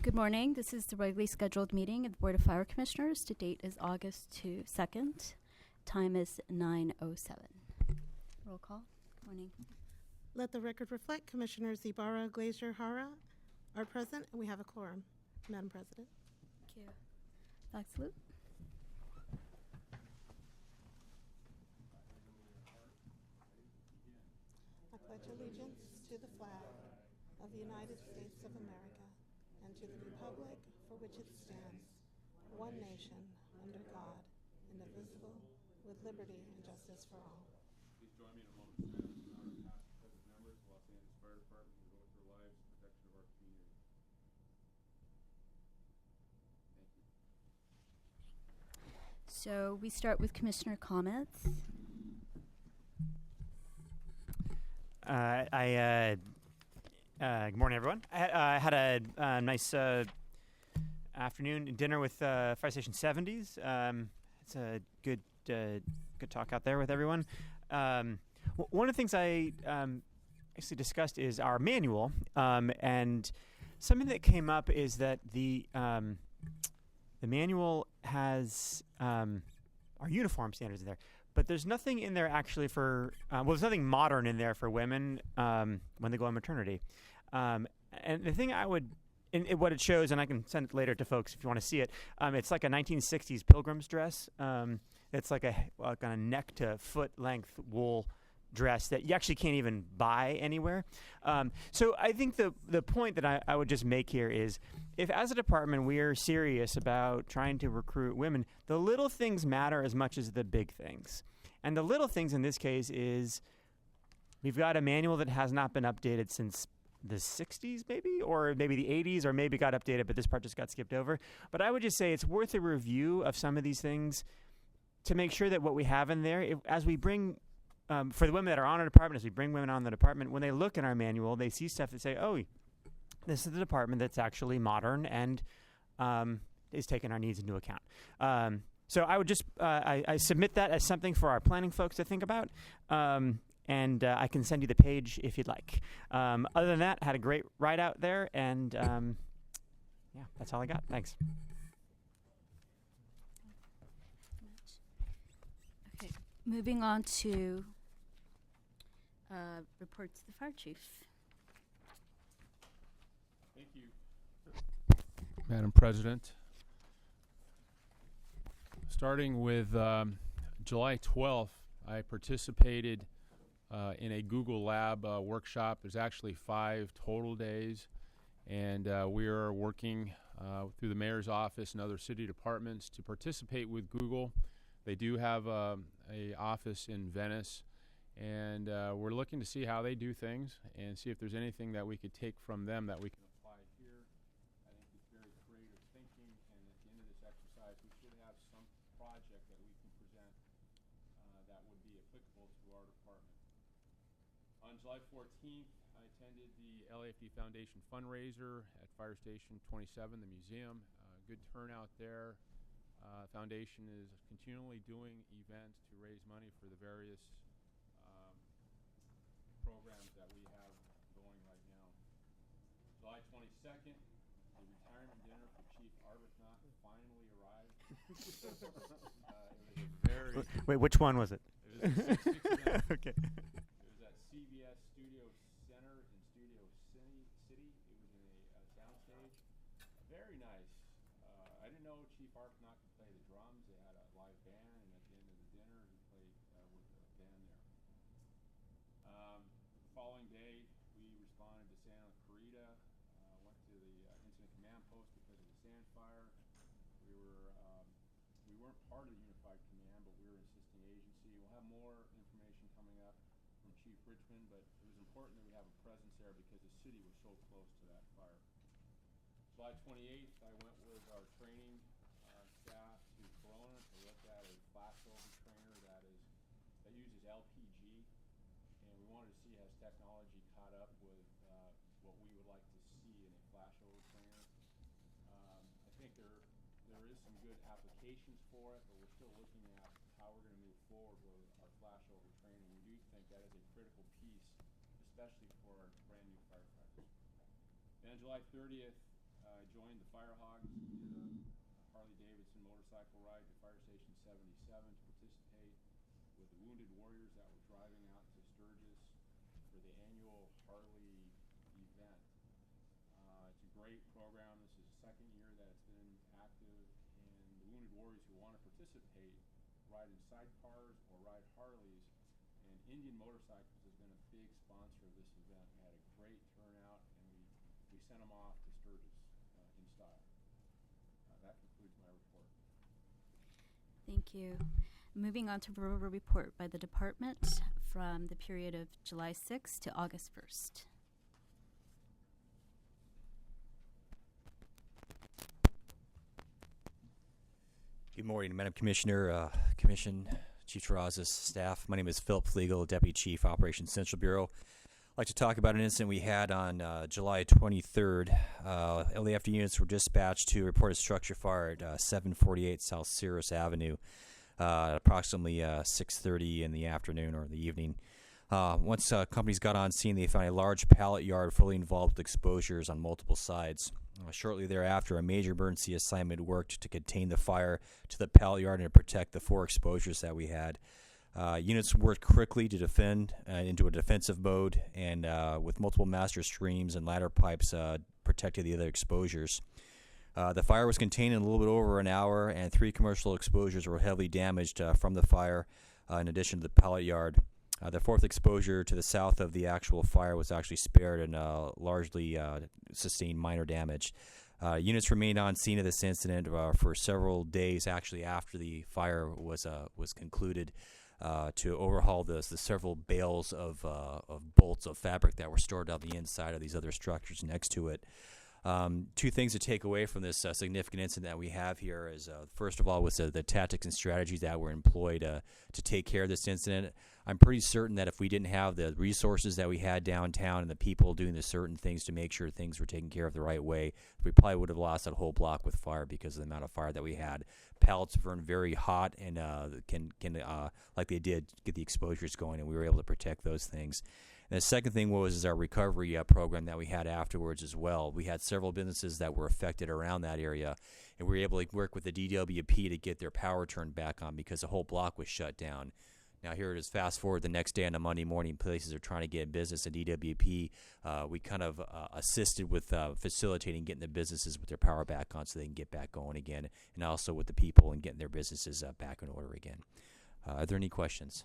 Good morning. This is the regularly scheduled meeting of the Board of Fire Commissioners. The date is August 2nd. Time is 9:07. Roll call. Good morning. Let the record reflect Commissioners Ibarra, Glazer, Hara are present, and we have a quorum. Madam President. Thank you. Flag salute. I pledge allegiance to the flag of the United States of America and to the republic for which it stands, one nation, under God, indivisible, with liberty and justice for all. Please join me in a moment of silence in honor of past and present members of the Los Angeles Fire Department who devote their lives to the protection of our community. Thank you. So we start with Commissioner comments. Good morning, everyone. I had a nice afternoon dinner with Fire Station 70s. It's a good talk out there with everyone. One of the things I actually discussed is our manual, and something that came up is that the manual has our uniform standards in there. But there's nothing in there actually for, there's nothing modern in there for women when they go on maternity. And the thing I would, what it shows, and I can send it later to folks if you want to see it, it's like a 1960s pilgrim's dress. It's like a neck to foot length wool dress that you actually can't even buy anywhere. So I think the point that I would just make here is, if as a department we are serious about trying to recruit women, the little things matter as much as the big things. And the little things in this case is we've got a manual that has not been updated since the 60s maybe, or maybe the 80s, or maybe got updated, but this part just got skipped over. But I would just say it's worth a review of some of these things to make sure that what we have in there, as we bring for the women that are on our department, as we bring women on the department, when they look in our manual, they see stuff that say, oh, this is the department that's actually modern and is taking our needs into account. So I would just, I submit that as something for our planning folks to think about. And I can send you the page if you'd like. Other than that, had a great ride out there. And yeah, that's all I got. Thanks. Okay. Moving on to reports to the fire chief. Thank you. Madam President, starting with July 12th, I participated in a Google Lab workshop. There's actually 5 total days, and we are working through the mayor's office and other city departments to participate with Google. They do have a office in Venice, and we're looking to see how they do things and see if there's anything that we could take from them that we can apply here. I think it's very creative thinking, and at the end of this exercise, we should have some project that we can present that would be applicable to our department. On July 14th, I attended the LAFD Foundation fundraiser at Fire Station 27, the museum. Good turnout there. Foundation is continually doing events to raise money for the various programs that we have going right now. July 22nd, the retirement dinner for Chief Arbuthnot finally arrived. It was a very... Wait, which one was it? It was a 6 Okay. It was at CBS Studio Center in Studio City. It was in a soundstage. Very nice. I didn't know Chief Arbuthnot could play the drums. They had a live band, and at the end of the dinner, he played with the band there. The following day, we responded to Santa Clarita. Went to the incident command post because of the sand fire. We weren't part of the Unified Command, but we were an assisting agency. We'll have more information coming up from Chief Richmond, but it was important that we have a presence there because the city was so close to that fire. July 28th, I went with our training staff to Corona to look at a flashover trainer that uses LPG, and we wanted to see has technology caught up with what we would like to see in a flashover trainer. I think there is some good applications for it, but we're still looking at how we're going to move forward with our flashover training. We do think that is a critical piece, especially for our brand new firefighters. And on July 30th, I joined joined the Fire Hogs, did a Harley-Davidson motorcycle ride to Fire Station 77 to participate with the Wounded Warriors that were driving out to Sturgis for the annual Harley event. It's a great program. This is the second year that it's been active, and the Wounded Warriors who want to participate ride in sidecars or ride Harleys, and Indian Motorcycles has been a big sponsor of this event. We had a great turnout, and we sent them off to Sturgis in style. That concludes my report. Thank you. Moving on to a report by the department from the period of July 6th to August 1st. Good morning, Madam Commissioner, Commission, Chief Terrazas, staff. My name is Philip Flegel, Deputy Chief, Operations Central Bureau. I'd like to talk about an incident we had on July 23rd. LAFD units were dispatched to report a structure fire at 748 South Cirrus Avenue at approximately 6:30 in the afternoon or the evening. Once companies got on scene, they found a large pallet yard fully involved with exposures on multiple sides. Shortly thereafter, a major emergency assignment worked to contain the fire to the pallet yard and to protect the 4 exposures that we had. Units worked quickly to defend into a defensive mode, and with multiple master streams and ladder pipes protected the other exposures. The fire was contained in a little bit over an hour, and 3 commercial exposures were heavily damaged from the fire, in addition to the pallet yard. The 4th exposure to the south of the actual fire was actually spared and largely sustained minor damage. Units remained on scene of this incident for several days, actually after the fire was concluded, to overhaul the several bales of bolts of fabric that were stored on the inside of these other structures next to it. 2 things to take away from this significant incident that we have here is, first of all, was the tactics and strategies that were employed to take care of this incident. I'm pretty certain that if we didn't have the resources that we had downtown and the people doing the certain things to make sure things were taken care of the right way, we probably would have lost that whole block with fire because of the amount of fire that we had. Pallets burn very hot and can like they did, get the exposures going, and we were able to protect those things. And the second thing was our recovery program that we had afterwards as well. We had several businesses that were affected around that area, and we were able to work with the DWP to get their power turned back on because the whole block was shut down. Now here it is, fast forward the next day on a Monday morning, places are trying to get business at DWP. We kind of assisted with facilitating getting the businesses with their power back on so they can get back going again, and also with the people and getting their businesses back in order again. Are there any questions?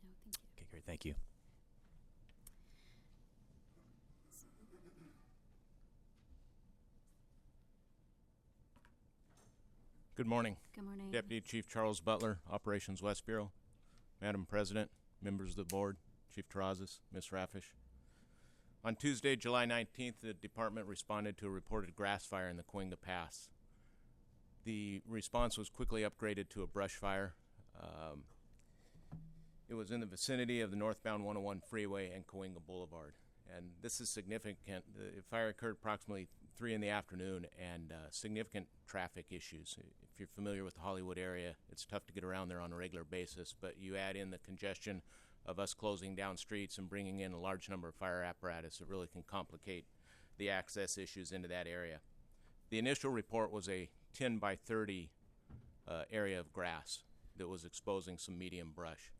No, thank you. Okay, great, thank you. Good morning. Good morning. Deputy Chief Charles Butler, Operations West Bureau. Madam President, members of the board, Chief Terrazas, Ms. Rafish. On Tuesday, July 19th, the department responded to a reported grass fire in the Cahuenga Pass. The response was quickly upgraded to a brush fire. It was in the vicinity of the northbound 101 freeway and Cahuenga Boulevard. And this is significant. The fire occurred approximately 3 in the afternoon, and significant traffic issues. If you're familiar with the Hollywood area, it's tough to get around there on a regular basis, but you add in the congestion of us closing down streets and bringing in a large number of fire apparatus, it really can complicate the access issues into that area. The initial report was a 10 by 30 area of grass that was exposing some medium brush.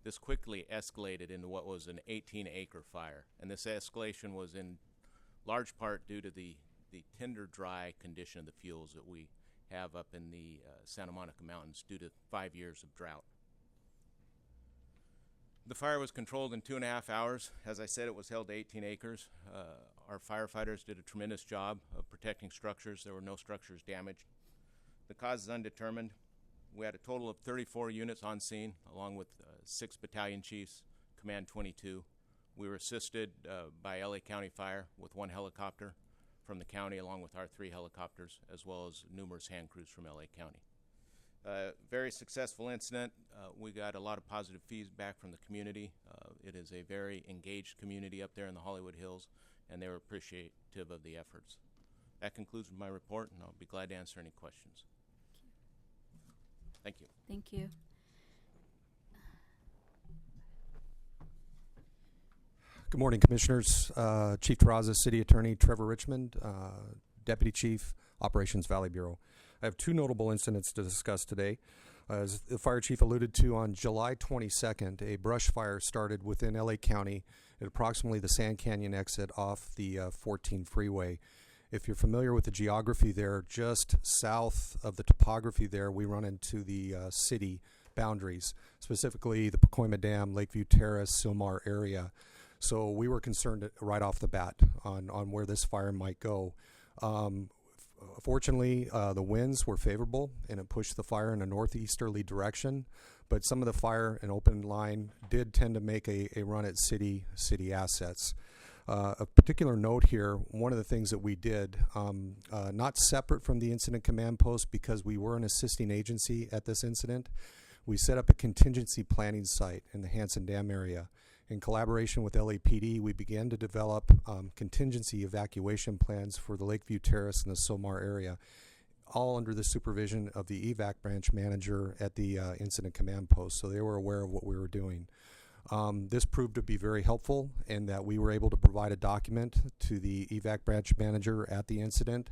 This quickly escalated into what was an 18-acre fire, and this escalation was in large part due to the tender dry condition of the fuels that we have up in the Santa Monica Mountains due to 5 years of drought. The fire was controlled in 2.5 hours. As I said, it was held to 18 acres. Our firefighters did a tremendous job of protecting structures. There were no structures damaged. The cause is undetermined. We had a total of 34 units on scene, along with 6 battalion chiefs, Command 22. We were assisted by LA County Fire with 1 helicopter from the county, along with our 3 helicopters, as well as numerous hand crews from LA County. Very successful incident. We got a lot of positive feedback from the community. It is a very engaged community up there in the Hollywood Hills, and they were appreciative of the efforts. That concludes my report, and I'll be glad to answer any questions. Thank you. Thank you. Good morning, Commissioners. Chief Terrazas, City Attorney Trevor Richmond. Deputy Chief, Operations Valley Bureau. I have two notable incidents to discuss today. As the fire chief alluded to, on July 22nd, a brush fire started within LA County at approximately the Sand Canyon exit off the 14 freeway. If you're familiar with the geography there, just south of the topography there, we run into the city boundaries, specifically the Pacoima Dam, Lakeview Terrace, Sylmar area. So we were concerned right off the bat on where this fire might go. Fortunately, the winds were favorable and it pushed the fire in a northeasterly direction, but some of the fire and open line did tend to make a run at city assets. A particular note here, one of the things that we did, not separate from the incident command post because we were an assisting agency at this incident, we set up a contingency planning site in the Hanson Dam area. In collaboration with LAPD, we began to develop contingency evacuation plans for the Lakeview Terrace and the Sylmar area, all under the supervision of the evac branch manager at the incident command post, so they were aware of what we were doing. This proved to be very helpful in that we were able to provide a document to the evac branch manager at the incident.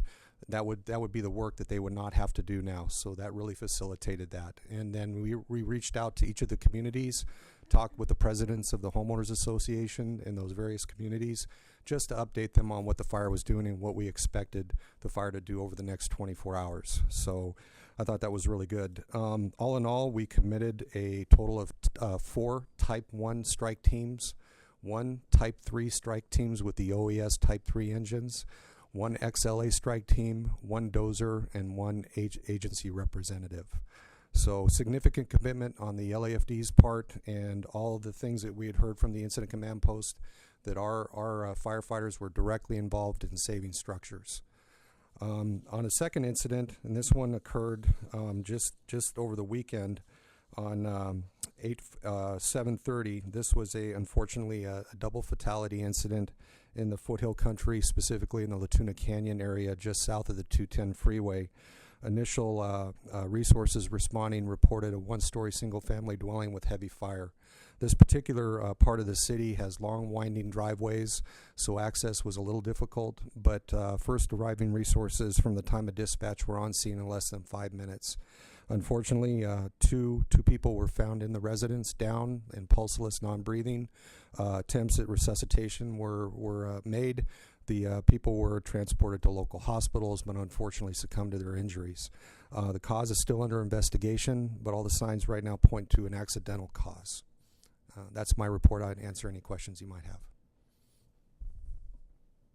That would be the work that they would not have to do now, so that really facilitated that. And then we reached out to each of the communities, talked with the presidents of the homeowners association in those various communities, just to update them on what the fire was doing and what we expected the fire to do over the next 24 hours. So I thought that was really good. All in all, we committed a total of 4 Type 1 strike teams, 1 Type 3 strike teams with the OES Type 3 engines, 1 XLA strike team, 1 dozer, and 1 agency representative. So significant commitment on the LAFD's part, and all of the things that we had heard from the incident command post that our firefighters were directly involved in saving structures. On a second incident, and this one occurred just over the weekend on 7:30. This was unfortunately a double fatality incident in the Foothill Country, specifically in the Latuna Canyon area, just south of the 210 freeway. Initial resources responding reported a 1-story single-family dwelling with heavy fire. This particular part of the city has long, winding driveways, so access was a little difficult, but first arriving resources from the time of dispatch were on scene in less than 5 minutes. Unfortunately, two people were found in the residence, down and pulseless, non-breathing. Attempts at resuscitation were made. The people were transported to local hospitals, but unfortunately succumbed to their injuries. The cause is still under investigation, but all the signs right now point to an accidental cause. That's my report. I'd answer any questions you might have.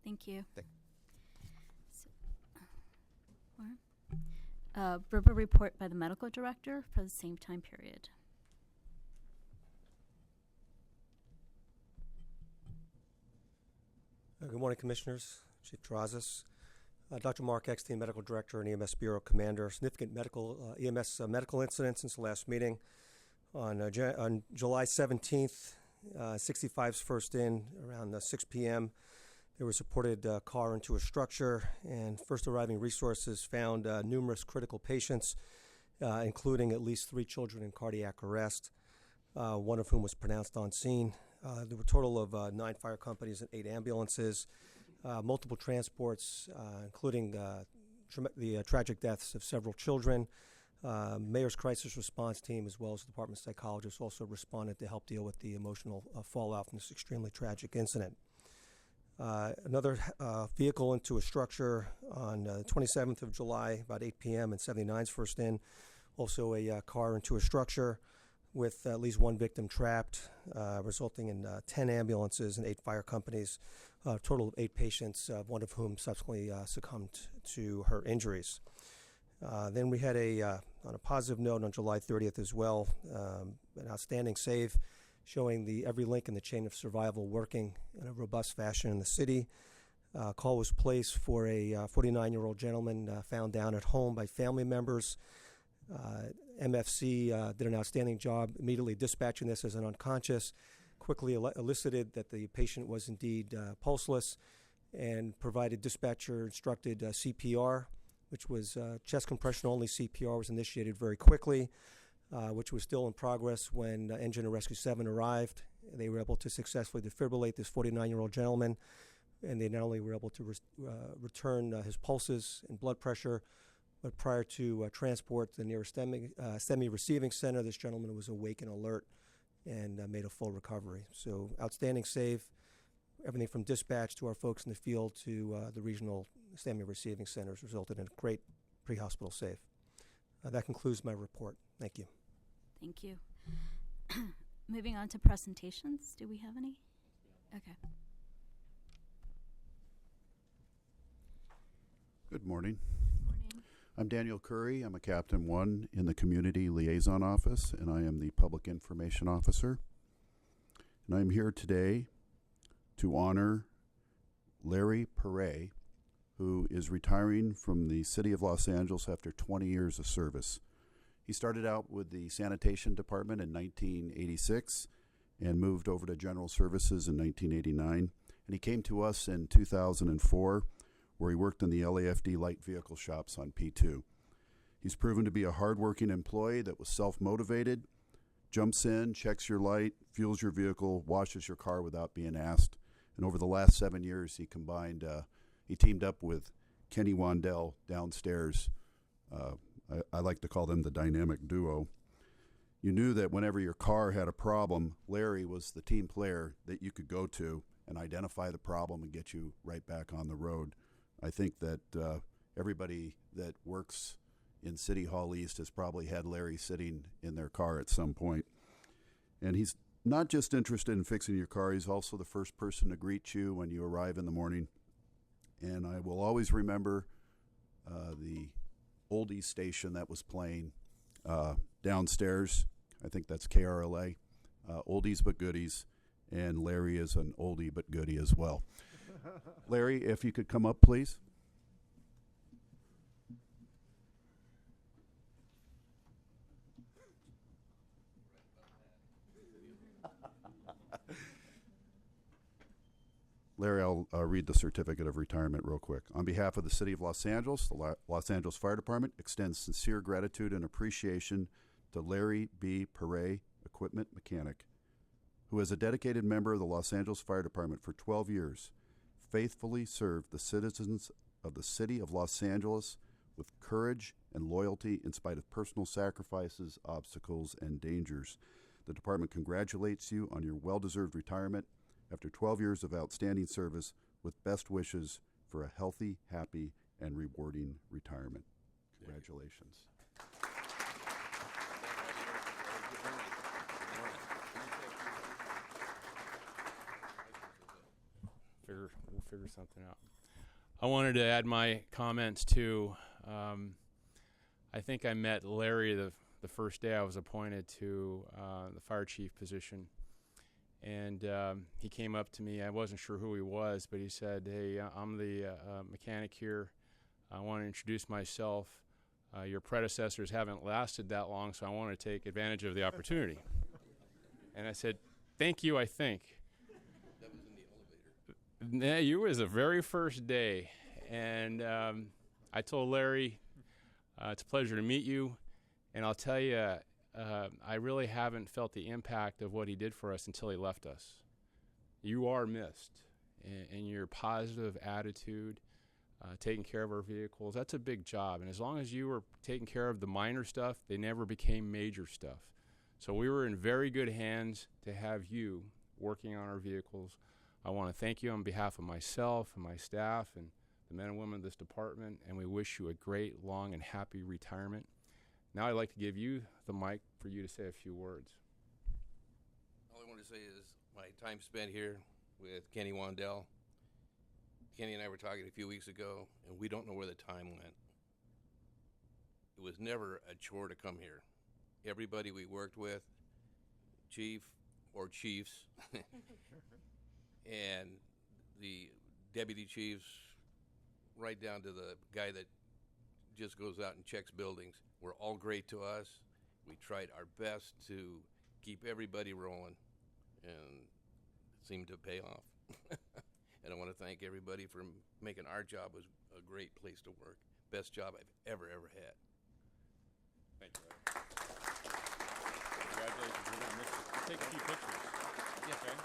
Thank you. Verbal report by the medical director for the same time period. Good morning, Commissioners. Chief Terrazas. Dr. Mark Eckstein, Medical Director and EMS Bureau Commander. Significant medical EMS medical incidents since the last meeting. On July 17th, 65's first in around 6 p.m. There was reported car into a structure, and first arriving resources found numerous critical patients, including at least 3 children in cardiac arrest, one of whom was pronounced on scene. There were a total of 9 fire companies and 8 ambulances, multiple transports, including the tragic deaths of several children. Mayor's crisis response team, as well as the department psychologists, also responded to help deal with the emotional fallout from this extremely tragic incident. Another vehicle into a structure on the 27th of July, about 8 p.m., and 79's first in. Also a car into a structure with at least 1 victim trapped, resulting in 10 ambulances and 8 fire companies, a total of 8 patients, one of whom subsequently succumbed to her injuries. Then we had on a positive note on July 30th as well, an outstanding save showing every link in the chain of survival working in a robust fashion in the city. Call was placed for a 49-year-old gentleman found down at home by family members. MFC did an outstanding job immediately dispatching this as an unconscious, quickly elicited that the patient was indeed pulseless, and provided dispatcher instructed CPR, which was chest compression only. CPR was initiated very quickly, which was still in progress when Engine and Rescue 7 arrived. They were able to successfully defibrillate this 49-year-old gentleman. and they not only were able to return his pulses and blood pressure, but prior to transport to the nearest STEMI receiving center, this gentleman was awake and alert and made a full recovery. So outstanding save, everything from dispatch to our folks in the field to the regional STEMI receiving centers resulted in a great pre-hospital save. That concludes my report. Thank you. Thank you. Moving on to presentations. Do we have any? Okay. Good morning. Morning. I'm Daniel Curry. I'm a Captain 1 in the Community Liaison Office, and I am the Public Information Officer. And I'm here today to honor Larry Perret, who is retiring from the City of Los Angeles after 20 years of service. He started out with the Sanitation Department in 1986 and moved over to General Services in 1989. And he came to us in 2004, where he worked in the LAFD light vehicle shops on P2. He's proven to be a hardworking employee that was self-motivated, jumps in, checks your light, fuels your vehicle, washes your car without being asked. And over the last 7 years, he teamed up with Kenny Wandell downstairs. I like to call them the dynamic duo. You knew that whenever your car had a problem, Larry was the team player that you could go to and identify the problem and get you right back on the road. I think that everybody that works in City Hall East has probably had Larry sitting in their car at some point. And he's not just interested in fixing your car, he's also the first person to greet you when you arrive in the morning. And I will always remember the oldies station that was playing downstairs. I think that's KRLA, oldies but goodies, and Larry is an oldie but goodie as well. Larry, if you could come up, please. Larry, I'll read the certificate of retirement real quick. On behalf of the City of Los Angeles, the Los Angeles Fire Department extends sincere gratitude and appreciation to Larry B. Perret, equipment mechanic, who as a dedicated member of the Los Angeles Fire Department for 12 years, faithfully served the citizens of the City of Los Angeles with courage and loyalty in spite of personal sacrifices, obstacles, and dangers. The department congratulates you on your well-deserved retirement after 12 years of outstanding service, with best wishes for a healthy, happy, and rewarding retirement. Congratulations. We'll figure something out. I wanted to add my comments too. I think I met Larry the first day I was appointed to the fire chief position. And he came up to me. I wasn't sure who he was, but he said, "Hey, I'm the mechanic here. I want to introduce myself. Your predecessors haven't lasted that long, so I want to take advantage of the opportunity." And I said, "Thank you, I think." That was in the elevator. Yeah, you was the very first day. And I told Larry, it's a pleasure to meet you. And I'll tell you, I really haven't felt the impact of what he did for us until he left us. You are missed, and your positive attitude, taking care of our vehicles, that's a big job. And as long as you were taking care of the minor stuff, they never became major stuff. So we were in very good hands to have you working on our vehicles. I want to thank you on behalf of myself and my staff and the men and women of this department, and we wish you a great, long, and happy retirement. Now I'd like to give you the mic for you to say a few words. All I want to say is my time spent here with Kenny Wandell. Kenny and I were talking a few weeks ago, and we don't know where the time went. It was never a chore to come here. Everybody we worked with, chief or chiefs, and the deputy chiefs, right down to the guy that just goes out and checks buildings, were all great to us. We tried our best to keep everybody rolling, and it seemed to pay off. And I want to thank everybody for making our job a great place to work. Best job I've ever had. Thank you, Larry. Congratulations. We're going to miss you. Let's take a few pictures. Yeah. Okay.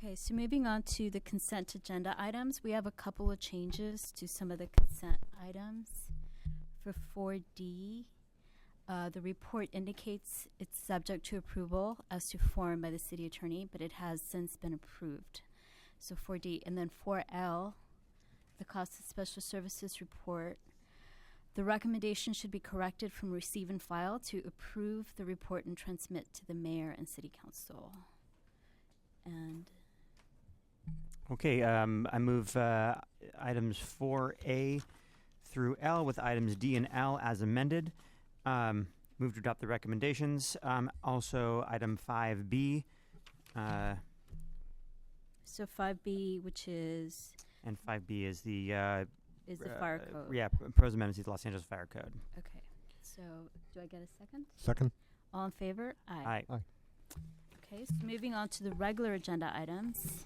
Okay, so moving on to the consent agenda items, we have a couple of changes to some of the consent items. For 4D, the report indicates it's subject to approval as to form by the city attorney, but it has since been approved. So 4D, and then 4L, the cost of special services report. The recommendation should be corrected from receive and file to approve the report and transmit to the mayor and city council. And Okay, I move items 4A through L with items D and L as amended. Move to adopt the recommendations. Also, item 5B. so 5B, which is And 5B is the fire code. Yeah, proposed amendments to the Los Angeles Fire Code. Okay. So do I get a second? Second. All in favor? Aye. Okay, so moving on to the regular agenda items.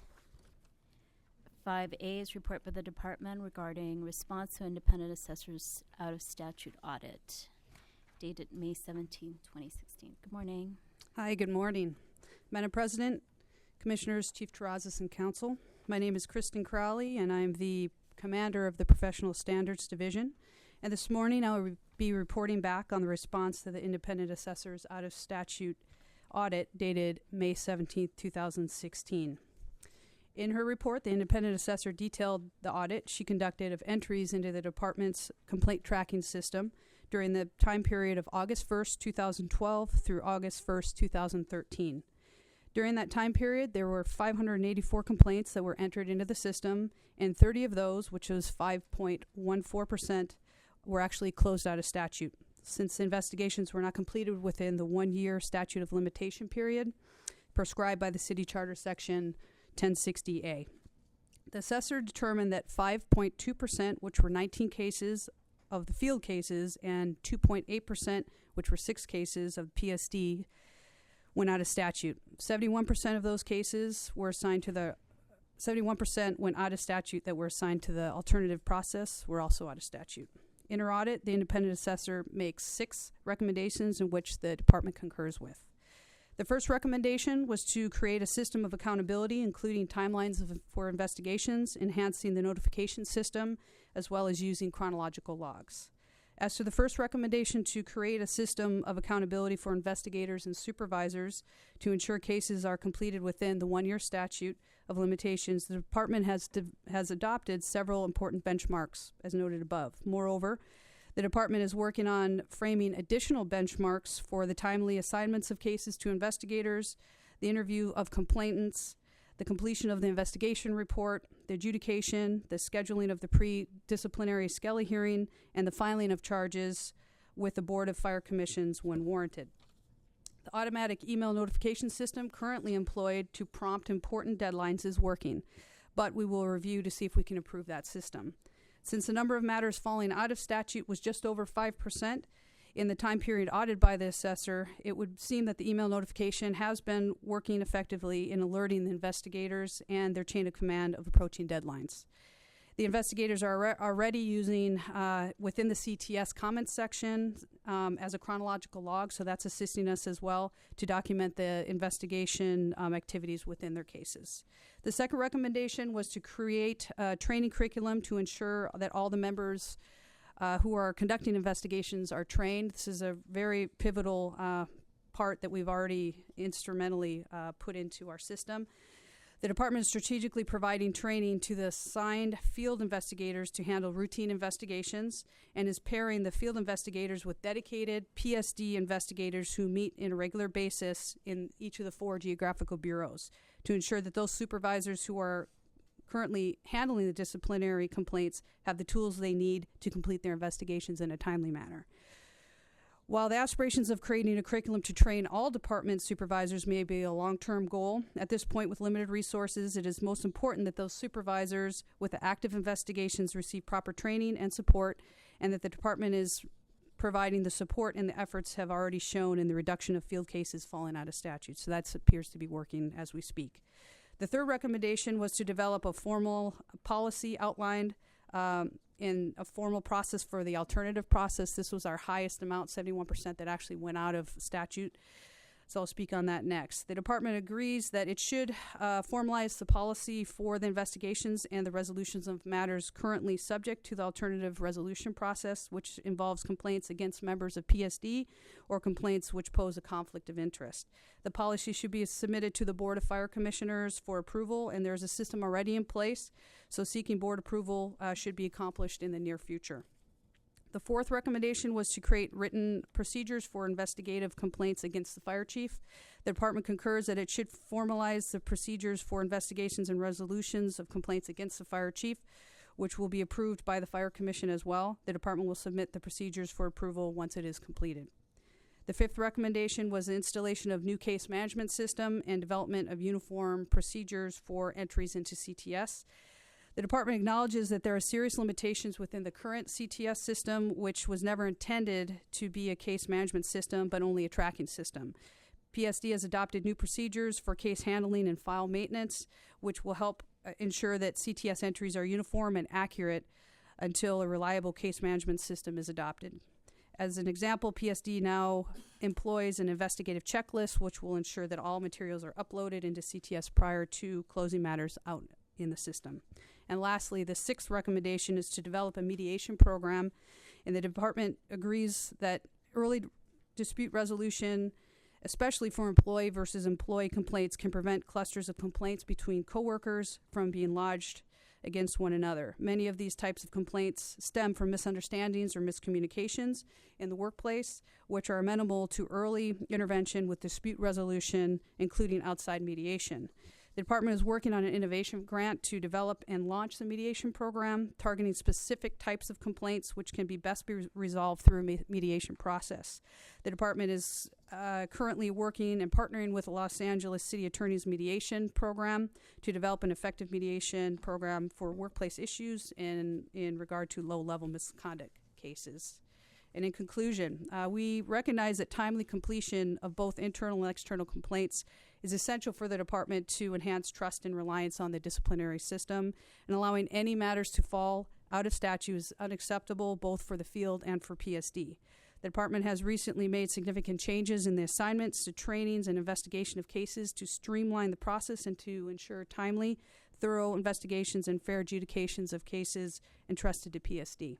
5A is report by the department regarding response to independent assessors out of statute audit, dated May 17, 2016. Good morning. Hi, good morning. Madam President, Commissioners, Chief Terrazas, and Council. My name is Kristen Crowley, and I'm the commander of the Professional Standards Division. And this morning, I will be reporting back on the response to the independent assessors out of statute audit dated May 17, 2016. In her report, the independent assessor detailed the audit she conducted of entries into the department's complaint tracking system during the time period of August 1st, 2012 through August 1st, 2013. During that time period, there were 584 complaints that were entered into the system, and 30 of those, which was 5.14%, were actually closed out of statute, since investigations were not completed within the 1-year statute of limitation period prescribed by the City Charter Section 1060A. The assessor determined that 5.2%, which were 19 cases of the field cases, and 2.8%, which were 6 cases of PSD, went out of statute. 71% of those cases were assigned to the 71% went out of statute that were assigned to the alternative process were also out of statute. In her audit, the independent assessor makes 6 recommendations in which the department concurs with. The first recommendation was to create a system of accountability, including timelines for investigations, enhancing the notification system, as well as using chronological logs. As to the first recommendation to create a system of accountability for investigators and supervisors to ensure cases are completed within the 1-year statute of limitations, the department has adopted several important benchmarks, as noted above. Moreover, the department is working on framing additional benchmarks for the timely assignments of cases to investigators, the interview of complainants, the completion of the investigation report, the adjudication, the scheduling of the pre-disciplinary Skelly hearing, and the filing of charges with the Board of Fire Commissions when warranted. The automatic email notification system currently employed to prompt important deadlines is working, but we will review to see if we can improve that system. Since the number of matters falling out of statute was just over 5% in the time period audited by the assessor, it would seem that the email notification has been working effectively in alerting the investigators and their chain of command of approaching deadlines. The investigators are already using within the CTS comments section as a chronological log, so that's assisting us as well to document the investigation activities within their cases. The second recommendation was to create a training curriculum to ensure that all the members who are conducting investigations are trained. This is a very pivotal part that we've already instrumentally put into our system. The department is strategically providing training to the assigned field investigators to handle routine investigations and is pairing the field investigators with dedicated PSD investigators who meet on a regular basis in each of the 4 geographical bureaus to ensure that those supervisors who are currently handling the disciplinary complaints have the tools they need to complete their investigations in a timely manner. While the aspirations of creating a curriculum to train all department supervisors may be a long-term goal, at this point with limited resources, it is most important that those supervisors with the active investigations receive proper training and support, and that the department is providing the support and the efforts have already shown in the reduction of field cases falling out of statute. So that appears to be working as we speak. The third recommendation was to develop a formal policy outlined in a formal process for the alternative process. This was our highest amount, 71%, that actually went out of statute. So I'll speak on that next. The department agrees that it should formalize the policy for the investigations and the resolutions of matters currently subject to the alternative resolution process, which involves complaints against members of PSD or complaints which pose a conflict of interest. The policy should be submitted to the Board of Fire Commissioners for approval, and there's a system already in place, so seeking board approval should be accomplished in the near future. The fourth recommendation was to create written procedures for investigative complaints against the fire chief. The department concurs that it should formalize the procedures for investigations and resolutions of complaints against the fire chief, which will be approved by the Fire Commission as well. The department will submit the procedures for approval once it is completed. The fifth recommendation was the installation of new case management system and development of uniform procedures for entries into CTS. The department acknowledges that there are serious limitations within the current CTS system, which was never intended to be a case management system, but only a tracking system. PSD has adopted new procedures for case handling and file maintenance, which will help ensure that CTS entries are uniform and accurate until a reliable case management system is adopted. As an example, PSD now employs an investigative checklist, which will ensure that all materials are uploaded into CTS prior to closing matters out in the system. And lastly, the sixth recommendation is to develop a mediation program, and the department agrees that early dispute resolution, especially for employee versus employee complaints, can prevent clusters of complaints between coworkers from being lodged against one another. Many of these types of complaints stem from misunderstandings or miscommunications in the workplace, which are amenable to early intervention with dispute resolution, including outside mediation. The department is working on an innovation grant to develop and launch the mediation program, targeting specific types of complaints which can be best be resolved through a mediation process. The department is currently working and partnering with the Los Angeles City Attorney's mediation program to develop an effective mediation program for workplace issues in regard to low-level misconduct cases. And in conclusion, we recognize that timely completion of both internal and external complaints is essential for the department to enhance trust and reliance on the disciplinary system, and allowing any matters to fall out of statute is unacceptable both for the field and for PSD. The department has recently made significant changes in the assignments to trainings and investigation of cases to streamline the process and to ensure timely, thorough investigations and fair adjudications of cases entrusted to PSD.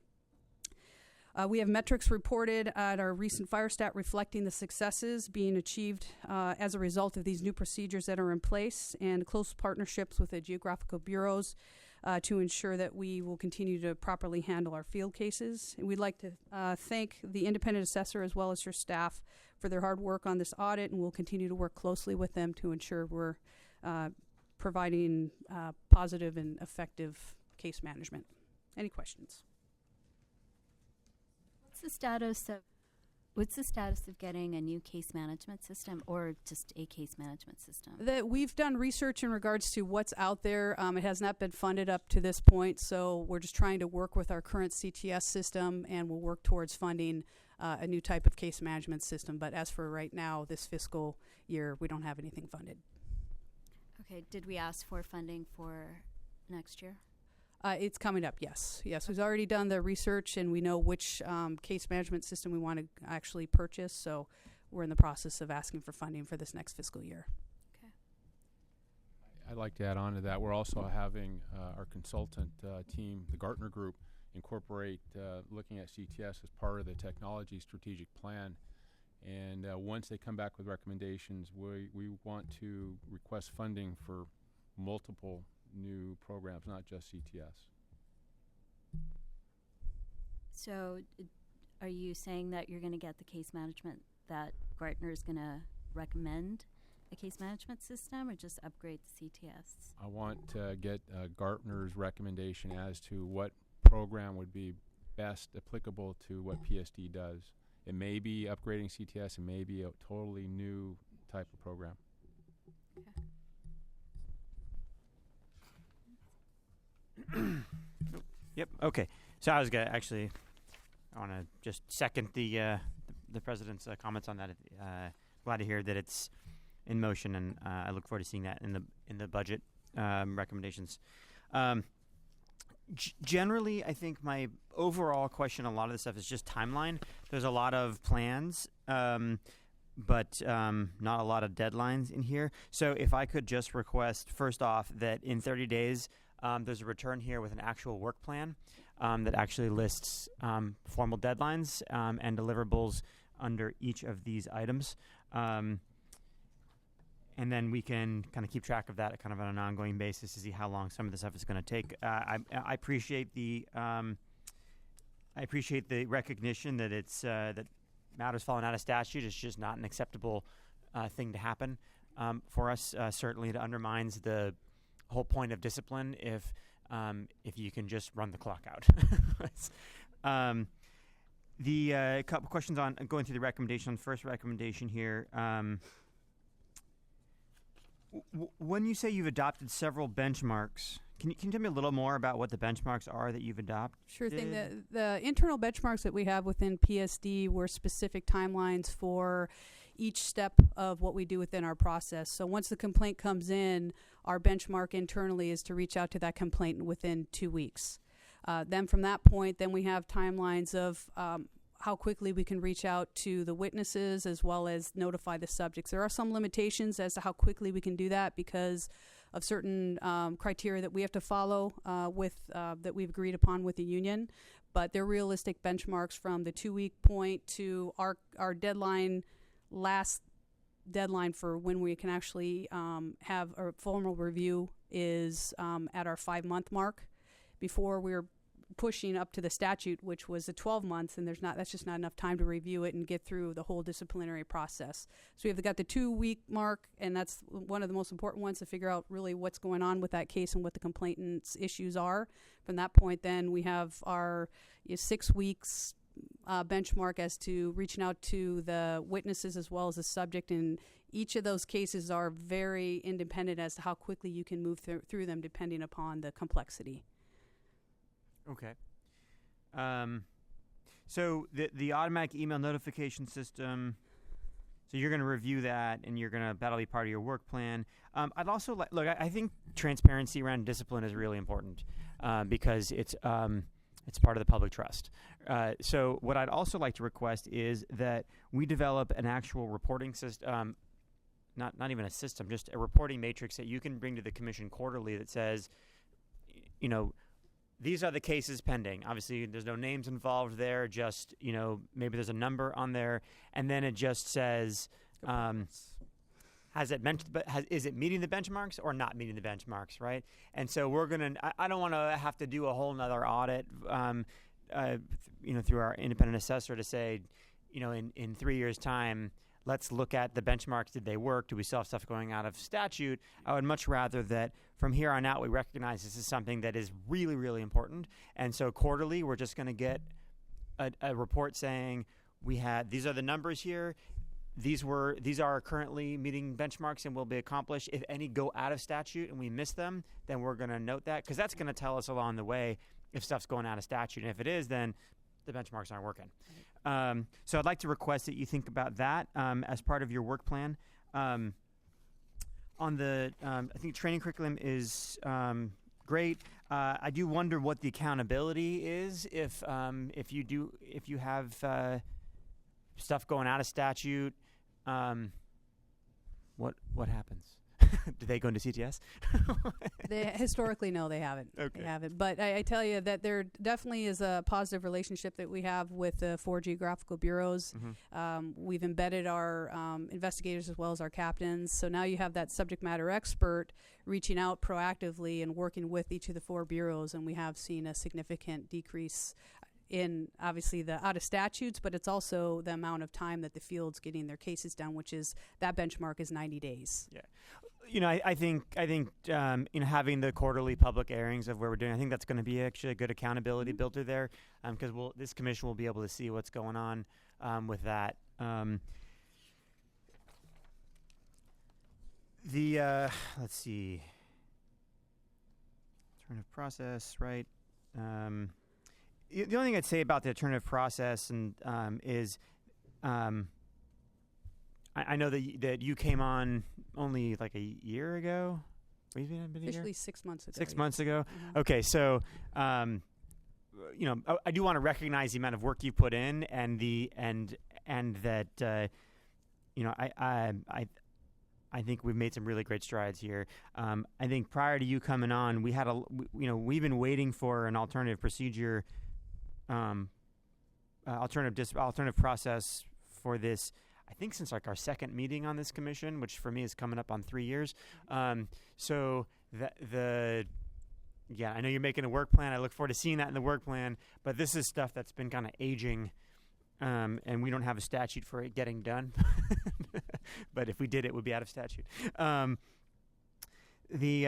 We have metrics reported at our recent fire stat reflecting the successes being achieved as a result of these new procedures that are in place, and close partnerships with the geographical bureaus to ensure that we will continue to properly handle our field cases. And we'd like to thank the independent assessor as well as your staff for their hard work on this audit, and we'll continue to work closely with them to ensure we're providing positive and effective case management. Any questions? What's the status of getting a new case management system, or just a case management system? We've done research in regards to what's out there. It has not been funded up to this point, so we're just trying to work with our current CTS system, and we'll work towards funding a new type of case management system. But as for right now, this fiscal year, we don't have anything funded. Okay, did we ask for funding for next year? It's coming up, yes. Yes, we've already done the research, and we know which case management system we want to actually purchase, so we're in the process of asking for funding for this next fiscal year. Okay. I'd like to add on to that. We're also having our consultant team, the Gartner Group, incorporate looking at CTS as part of the technology strategic plan. And once they come back with recommendations, we want to request funding for multiple new programs, not just CTS. So are you saying that you're going to get the case management that Gartner is going to recommend, a case management system, or just upgrade the CTS? I want to get Gartner's recommendation as to what program would be best applicable to what PSD does. It may be upgrading CTS, it may be a totally new type of program. Okay. Yep. Okay. So I was gonna actually, I want to just second the president's comments on that. Glad to hear that it's in motion, and I look forward to seeing that in the budget recommendations. Generally, I think my overall question on a lot of this stuff is just timeline. There's a lot of plans, but not a lot of deadlines in here. So if I could just request, first off, that in 30 days there's a return here with an actual work plan that actually lists formal deadlines and deliverables under each of these items. And then we can kind of keep track of that kind of on an ongoing basis to see how long some of the stuff is going to take. I appreciate the recognition that it's that matters falling out of statute is just not an acceptable thing to happen for us. Certainly, it undermines the whole point of discipline if you can just run the clock out. The couple questions on going through the recommendation. First recommendation here. When you say you've adopted several benchmarks, can you tell me a little more about what the benchmarks are that you've adopted? Sure thing. The internal benchmarks that we have within PSD were specific timelines for each step of what we do within our process. So once the complaint comes in, our benchmark internally is to reach out to that complainant within 2 weeks. Then from that point, then we have timelines of how quickly we can reach out to the witnesses as well as notify the subjects. There are some limitations as to how quickly we can do that because of certain criteria that we have to follow that we've agreed upon with the union. But they're realistic benchmarks from the 2 week point to our deadline, last deadline for when we can actually have a formal review is at our 5 month mark. Before we were pushing up to the statute, which was the 12 months, and that's just not enough time to review it and get through the whole disciplinary process. So we've got the 2 week mark, and that's one of the most important ones to figure out really what's going on with that case and what the complainant's issues are. From that point, then we have our 6 weeks benchmark as to reaching out to the witnesses as well as the subject, and each of those cases are very independent as to how quickly you can move through them depending upon the complexity. Okay. So the automatic email notification system, so you're going to review that and that'll be part of your work plan. I'd also I think transparency around discipline is really important because it's part of the public trust. So what I'd also like to request is that we develop an actual reporting system, not even a system, just a reporting matrix that you can bring to the commission quarterly that says, these are the cases pending. Obviously, there's no names involved there. Just, maybe there's a number on there. And then it just says, is it meeting the benchmarks or not meeting the benchmarks, right? And so I don't want to have to do a whole nother audit, through our independent assessor to say, in 3 years' time, let's look at the benchmarks. Did they work? Do we still have stuff going out of statute? I would much rather that from here on out we recognize this is something that is really, really important. And so quarterly we're just going to get a report saying these are the numbers here. These are currently meeting benchmarks and will be accomplished. If any go out of statute and we miss them, then we're going to note that because that's going to tell us along the way if stuff's going out of statute. And if it is, then the benchmarks aren't working. So I'd like to request that you think about that as part of your work plan. On the, I think training curriculum is great. I do wonder what the accountability is if you have stuff going out of statute. What happens? Do they go into CTS? Historically, no, they haven't. Okay. They haven't. But I tell you that there definitely is a positive relationship that we have with the 4 geographical bureaus. Mm-hmm. We've embedded our investigators as well as our captains. So now you have that subject matter expert reaching out proactively and working with each of the 4 bureaus, and we have seen a significant decrease in obviously the out of statutes, but it's also the amount of time that the field's getting their cases done, which is that benchmark is 90 days. Yeah. I think having the quarterly public airings of where we're doing, I think that's going to be actually a good accountability builder there, because this commission will be able to see what's going on with that. Let's see, alternative process, right? The only thing I'd say about the alternative process is. I know that you came on only like a year ago. Officially 6 months ago. 6 months ago. Mm-hmm. Okay, so I do want to recognize the amount of work you put in, and that I think we've made some really great strides here. I think prior to you coming on, we had we've been waiting for an alternative procedure, alternative process for this. I think since like our second meeting on this commission, which for me is coming up on 3 years. So I know you're making a work plan. I look forward to seeing that in the work plan. But this is stuff that's been kind of aging, and we don't have a statute for it getting done. But if we did, it would be out of statute. The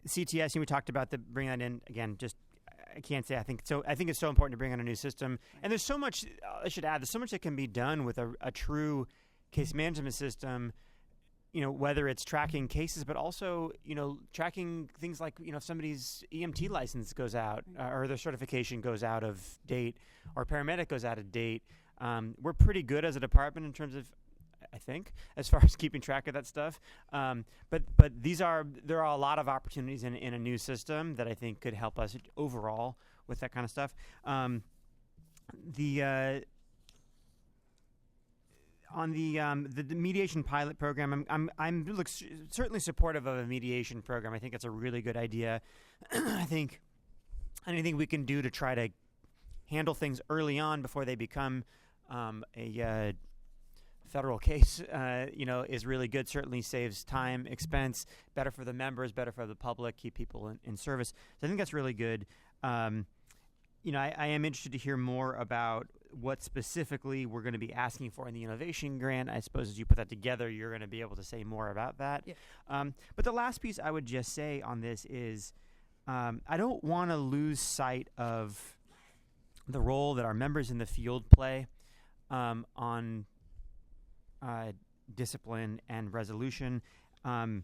CTS, we talked about bringing that in again. Just I can't say I think so. I think it's so important to bring on a new system, and there's so much. I should add, there's so much that can be done with a true case management system. Whether it's tracking cases, but also, tracking things like, if somebody's EMT license goes out or their certification goes out of date or paramedic goes out of date. We're pretty good as a department in terms of, I think, as far as keeping track of that stuff. But there are a lot of opportunities in a new system that I think could help us overall with that kind of stuff. On the mediation pilot program, I'm certainly supportive of a mediation program. I think it's a really good idea. I think anything we can do to try to handle things early on before they become a federal case, is really good. Certainly saves time, expense, better for the members, better for the public, keep people in service. So I think that's really good. I am interested to hear more about what specifically we're going to be asking for in the innovation grant. I suppose as you put that together, you're going to be able to say more about that. Yeah. But the last piece I would just say on this is I don't want to lose sight of the role that our members in the field play on discipline and resolution. And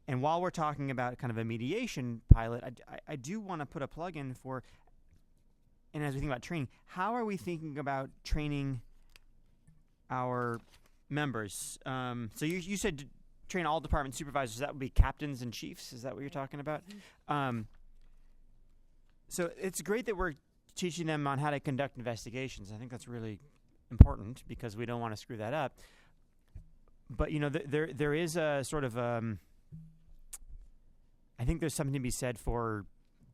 while we're talking about kind of a mediation pilot, I do want to put a plug in for, and as we think about training, how are we thinking about training our members? So you said train all department supervisors. That would be captains and chiefs. Is that what you're talking about? So it's great that we're teaching them on how to conduct investigations. I think that's really important because we don't want to screw that up. But there is a sort of I think there's something to be said for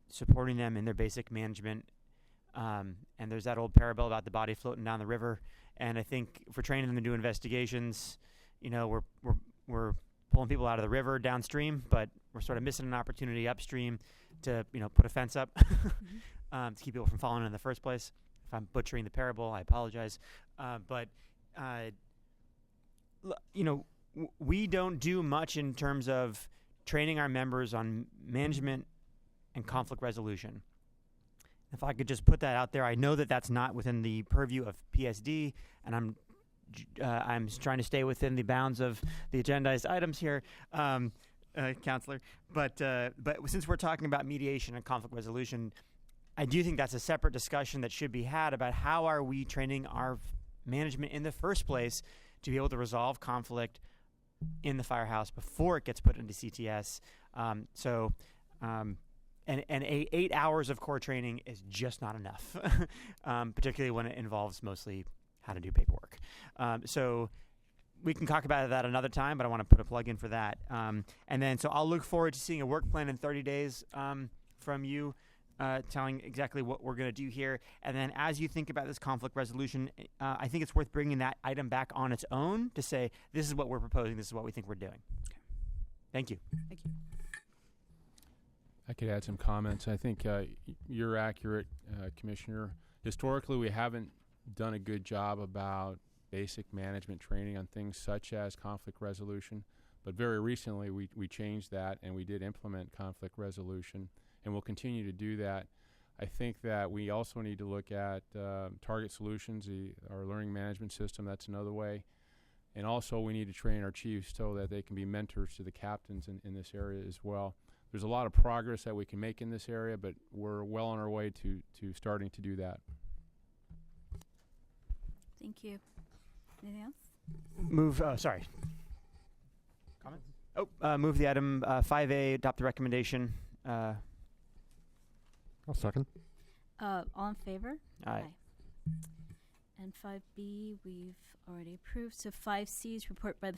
supporting them in their basic management. And there's that old parable about the body floating down the river. And I think if we're training them to do investigations, we're pulling people out of the river downstream, but we're sort of missing an opportunity upstream to put a fence up to keep people from falling in the first place. If I'm butchering the parable, I apologize. But we don't do much in terms of training our members on management and conflict resolution. If I could just put that out there, I know that that's not within the purview of PSD, and I'm trying to stay within the bounds of the agendized items here, Counselor. But since we're talking about mediation and conflict resolution, I do think that's a separate discussion that should be had about how are we training our management in the first place to be able to resolve conflict in the firehouse before it gets put into CTS. And 8 hours of core training is just not enough, particularly when it involves mostly how to do paperwork. So we can talk about that another time, but I want to put a plug in for that. And then so I'll look forward to seeing a work plan in 30 days from you, telling exactly what we're going to do here. And then as you think about this conflict resolution, I think it's worth bringing that item back on its own to say, this is what we're proposing, this is what we think we're doing. Okay. Thank you. Thank you. I could add some comments. I think you're accurate, Commissioner. Historically, we haven't done a good job about basic management training on things such as conflict resolution. But very recently, we changed that, and we did implement conflict resolution, and we'll continue to do that. I think that we also need to look at target solutions, our learning management system. That's another way. And also, we need to train our chiefs so that they can be mentors to the captains in this area as well. There's a lot of progress that we can make in this area, but we're well on our way to starting to do that. Thank you. Anything else? Move the item 5A, adopt the recommendation. I'll second. All in favor? Aye. And 5B we've already approved. So 5C is report by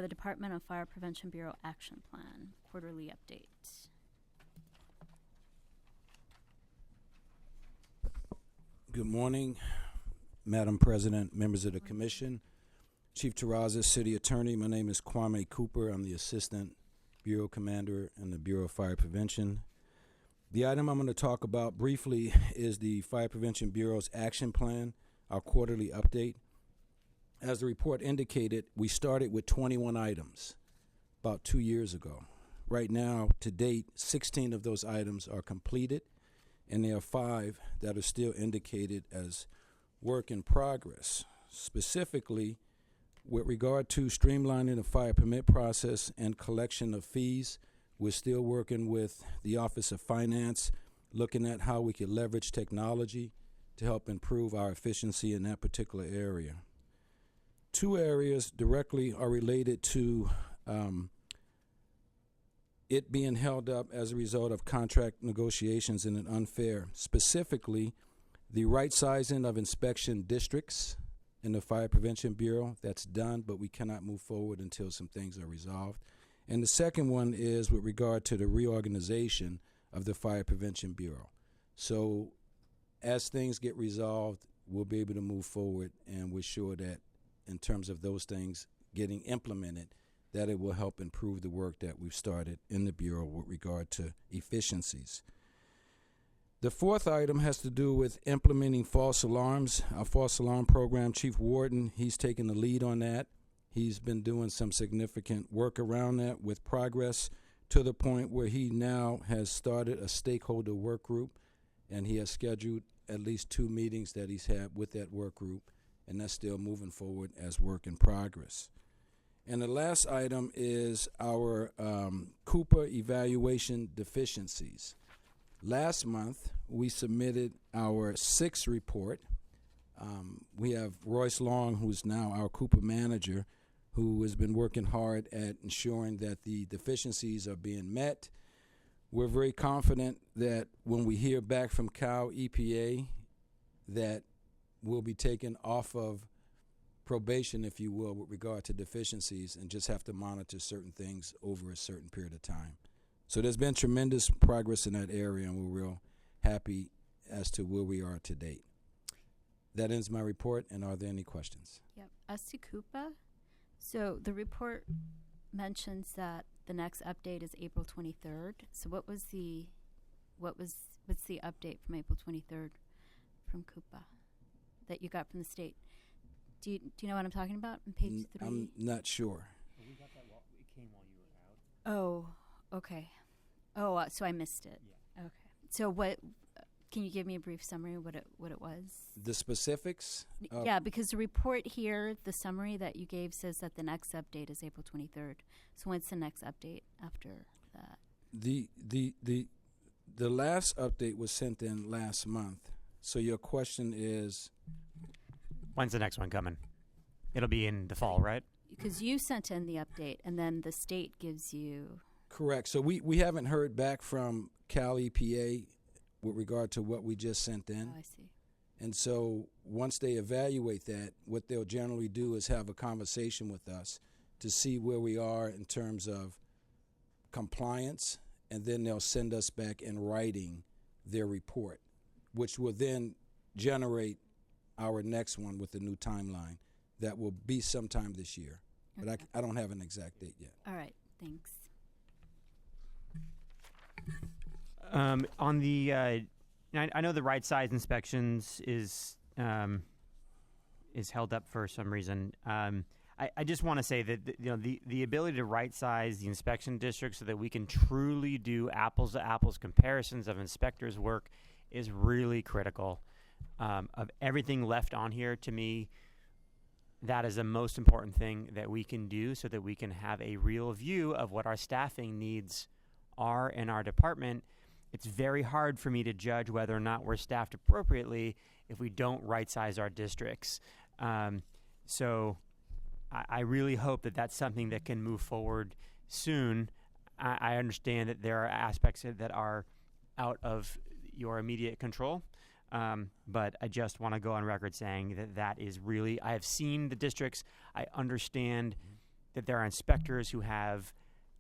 the Department of Fire Prevention Bureau Action Plan, quarterly update. Good morning, Madam President, members of the Commission, Chief Terrazas, City Attorney. My name is Kwame Cooper. I'm the Assistant Bureau Commander in the Bureau of Fire Prevention. The item I'm going to talk about briefly is the Fire Prevention Bureau's action plan, our quarterly update. As the report indicated, we started with 21 items about 2 years ago. Right now, to date, 16 of those items are completed, and there are 5 that are still indicated as work in progress. Specifically, with regard to streamlining the fire permit process and collection of fees, we're still working with the Office of Finance, looking at how we could leverage technology to help improve our efficiency in that particular area. 2 areas directly are related to it being held up as a result of contract negotiations in an unfair. Specifically, the right sizing of inspection districts in the Fire Prevention Bureau. That's done, but we cannot move forward until some things are resolved. And the second one is with regard to the reorganization of the Fire Prevention Bureau. So as things get resolved, we'll be able to move forward, and we're sure that in terms of those things getting implemented, that it will help improve the work that we've started in the Bureau with regard to efficiencies. The 4th item has to do with implementing false alarms. Our false alarm program, Chief Warden, he's taken the lead on that. He's been doing some significant work around that with progress to the point where he now has started a stakeholder work group, and he has scheduled at least 2 meetings that he's had with that work group, and that's still moving forward as work in progress. And the last item is our Cooper evaluation deficiencies. Last month, we submitted our 6th report. We have Royce Long, who's now our Cooper manager, who has been working hard at ensuring that the deficiencies are being met. We're very confident that when we hear back from Cal EPA, that we'll be taken off of probation, if you will, with regard to deficiencies, and just have to monitor certain things over a certain period of time. So there's been tremendous progress in that area, and we're real happy as to where we are to date. That ends my report, and are there any questions? Yep. As to Coupa, so the report mentions that the next update is April 23rd. So what's the update from April 23rd from Coupa that you got from the state? Do you know what I'm talking about on page 3? I'm not sure. We got that it came while you were out. Oh, okay. Oh, so I missed it. Yeah. Okay. So what? Can you give me a brief summary of what it was? The specifics? Yeah, because the report here, the summary that you gave says that the next update is April 23rd. So when's the next update after that? The last update was sent in last month. So your question is, when's the next one coming? It'll be in the fall, right? Because you sent in the update, and then the state gives you... Correct. So we haven't heard back from Cal EPA with regard to what we just sent in. Oh, I see. And so once they evaluate that, what they'll generally do is have a conversation with us to see where we are in terms of compliance, and then they'll send us back in writing their report, which will then generate our next one with the new timeline. That will be sometime this year. Okay. But I don't have an exact date yet. All right, thanks. On the, I know the right size inspections is held up for some reason. I just want to say that the ability to right size the inspection district so that we can truly do apples to apples comparisons of inspectors' work is really critical. Of everything left on here, to me, that is the most important thing that we can do so that we can have a real view of what our staffing needs are in our department. It's very hard for me to judge whether or not we're staffed appropriately if we don't right-size our districts. So I really hope that that's something that can move forward soon. I understand that there are aspects that are out of your immediate control, But I just want to go on record saying that is really, I have seen the districts. I understand that there are inspectors who have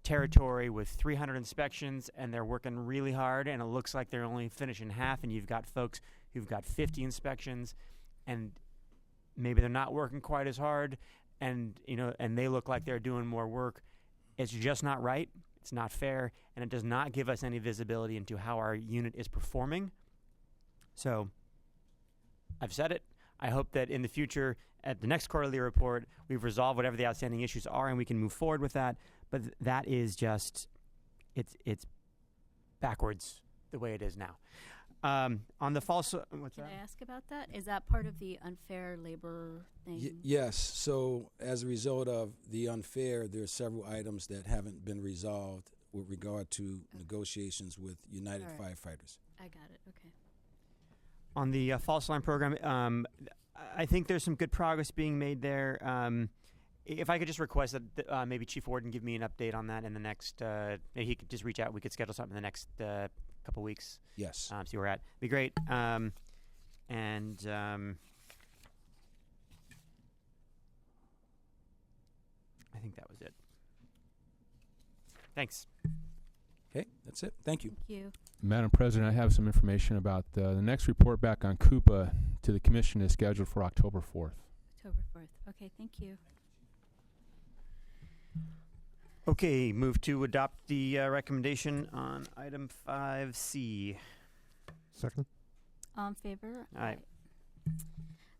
territory with 300 inspections and they're working really hard, and it looks like they're only finishing half, and you've got folks who've got 50 inspections and maybe they're not working quite as hard, and and they look like they're doing more work. It's just not right. It's not fair, and it does not give us any visibility into how our unit is performing. So I've said it. I hope that in the future, at the next quarterly report, we've resolved whatever the outstanding issues are and we can move forward with that. But that is just, it's backwards the way it is now. On the false, what's Can that? I ask about that? Is that part of the unfair labor thing? Yes. So as a result of the unfair, there are several items that haven't been resolved with regard to negotiations with United Firefighters. I got it. Okay. On the false alarm program, I think there's some good progress being made there. If I could just request that maybe Chief Warden give me an update on that in the next, maybe he could just reach out. We could schedule something in the next couple weeks. Yes. See where we're at. Be great. I think that was it. Thanks. Okay, that's it. Thank you. Thank you. Madam President, I have some information about the next report back on Coupa to the Commission is scheduled for October 4th. October 4th. Okay, thank you. Okay, move to adopt the recommendation on item 5C. Second. All in favor? Aye.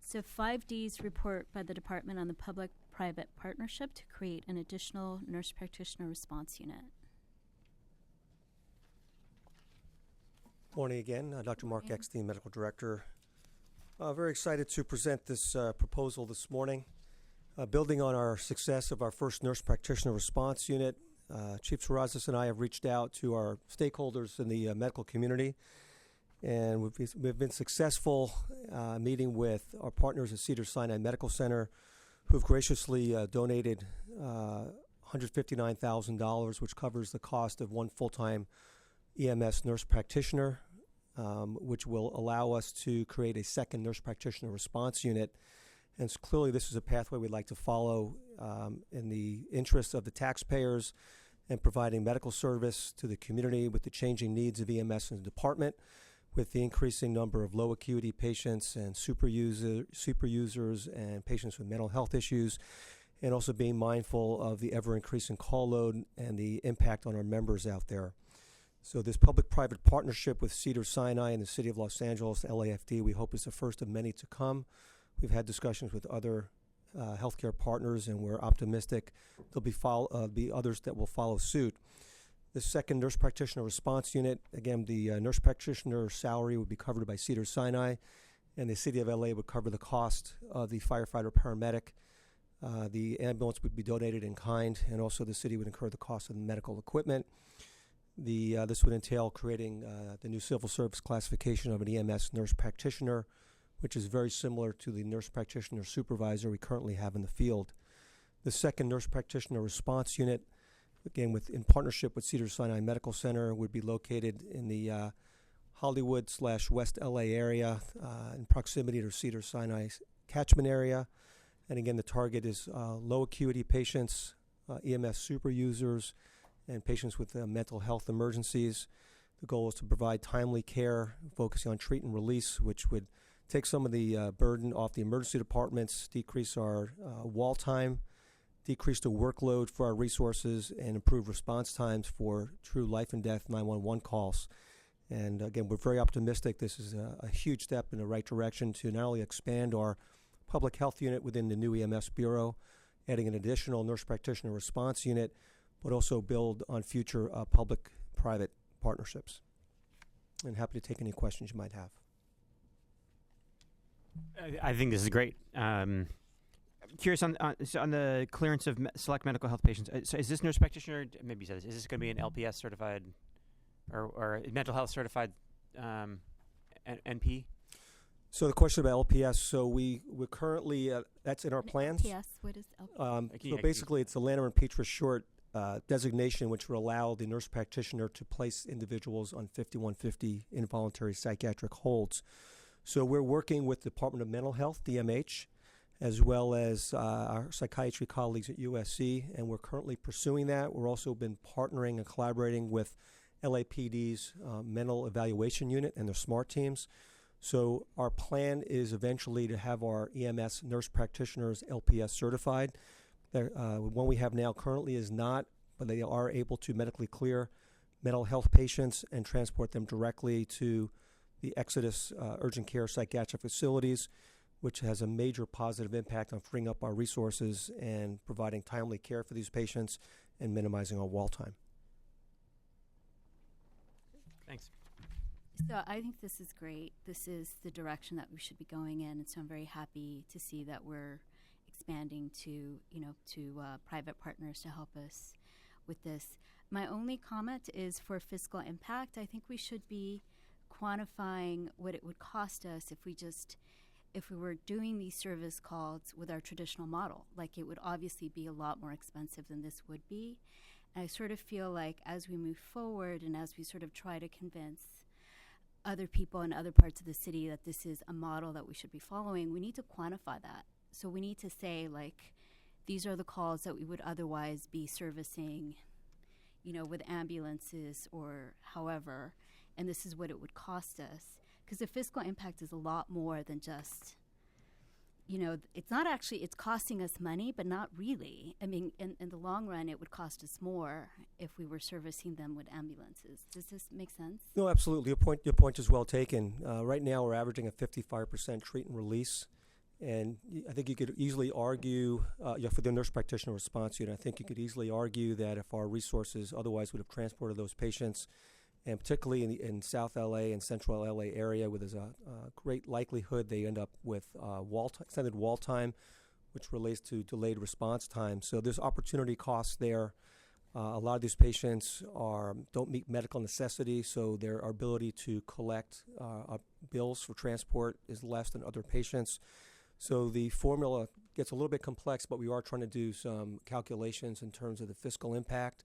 So 5D's report by the Department on the Public-Private Partnership to create an additional nurse practitioner response unit. Morning again. Dr. Mark Eckstein, Medical Director. Very excited to present this proposal this morning. Building on our success of our first nurse practitioner response unit, Chief Terrazas and I have reached out to our stakeholders in the medical community, and we've been successful meeting with our partners at Cedars-Sinai Medical Center, who've graciously donated $159,000, which covers the cost of one full-time EMS nurse practitioner, which will allow us to create a second nurse practitioner response unit. And so clearly this is a pathway we'd like to follow in the interests of the taxpayers and providing medical service to the community with the changing needs of EMS in the department, with the increasing number of low acuity patients and super users and patients with mental health issues, and also being mindful of the ever-increasing call load and the impact on our members out there. So this public-private partnership with Cedars-Sinai and the City of Los Angeles, LAFD, we hope is the first of many to come. We've had discussions with other healthcare partners, and we're optimistic there'll be others that will follow suit. The second nurse practitioner response unit, again, the nurse practitioner salary would be covered by Cedars-Sinai, and the City of LA would cover the cost of the firefighter paramedic. The ambulance would be donated in kind, and also the city would incur the cost of the medical equipment. This would entail creating the new civil service classification of an EMS nurse practitioner, which is very similar to the nurse practitioner supervisor we currently have in the field. The second nurse practitioner response unit, again in partnership with Cedars-Sinai Medical Center, would be located in the Hollywood/West LA area in proximity to Cedars-Sinai catchment area. And again, the target is low acuity patients, EMS super users, and patients with mental health emergencies. The goal is to provide timely care, focusing on treat and release, which would take some of the burden off the emergency departments, decrease our wall time, decrease the workload for our resources, and improve response times for true life and death 911 calls. And again, we're very optimistic. This is a huge step in the right direction to not only expand our public health unit within the new EMS Bureau, adding an additional nurse practitioner response unit, but also build on future public-private partnerships. And happy to take any questions you might have. I think this is great. Curious on the clearance of select medical health patients. So is this nurse practitioner, maybe you said this, is this going to be an LPS certified or mental health certified NP? So the question about LPS, so we're currently, that's in our plans. LPS, what is LPS? So basically it's the Lanner and Petra Short designation, which will allow the nurse practitioner to place individuals on 5150 involuntary psychiatric holds. So we're working with the Department of Mental Health, DMH, as well as our psychiatry colleagues at USC, and we're currently pursuing that. We're also been partnering and collaborating with LAPD's mental evaluation unit and their SMART teams. So our plan is eventually to have our EMS nurse practitioners LPS certified. One we have now currently is not, but they are able to medically clear mental health patients and transport them directly to the Exodus urgent care psychiatric facilities, which has a major positive impact on freeing up our resources and providing timely care for these patients and minimizing our wall time. Thanks. So I think this is great. This is the direction that we should be going in, and so I'm very happy to see that we're expanding to private partners to help us with this. My only comment is for fiscal impact. I think we should be quantifying what it would cost us if we were doing these service calls with our traditional model. Like, it would obviously be a lot more expensive than this would be. And I sort of feel like as we move forward and as we sort of try to convince other people in other parts of the city that this is a model that we should be following, we need to quantify that. So we need to say, like, these are the calls that we would otherwise be servicing, with ambulances or however, and this is what it would cost us. Because the fiscal impact is a lot more than just, it's not actually, it's costing us money, but not really. I mean, in the long run, it would cost us more if we were servicing them with ambulances. Does this make sense? No, absolutely. Your point is well taken. Right now, we're averaging a 55% treat and release. And I think you could easily argue, for the nurse practitioner response unit, I think you could easily argue that if our resources otherwise would have transported those patients, and particularly in South LA and Central LA area, where there's a great likelihood they end up with extended wall time, which relates to delayed response time. So there's opportunity costs there. A lot of these patients don't meet medical necessity, so their ability to collect bills for transport is less than other patients. So the formula gets a little bit complex, but we are trying to do some calculations in terms of the fiscal impact.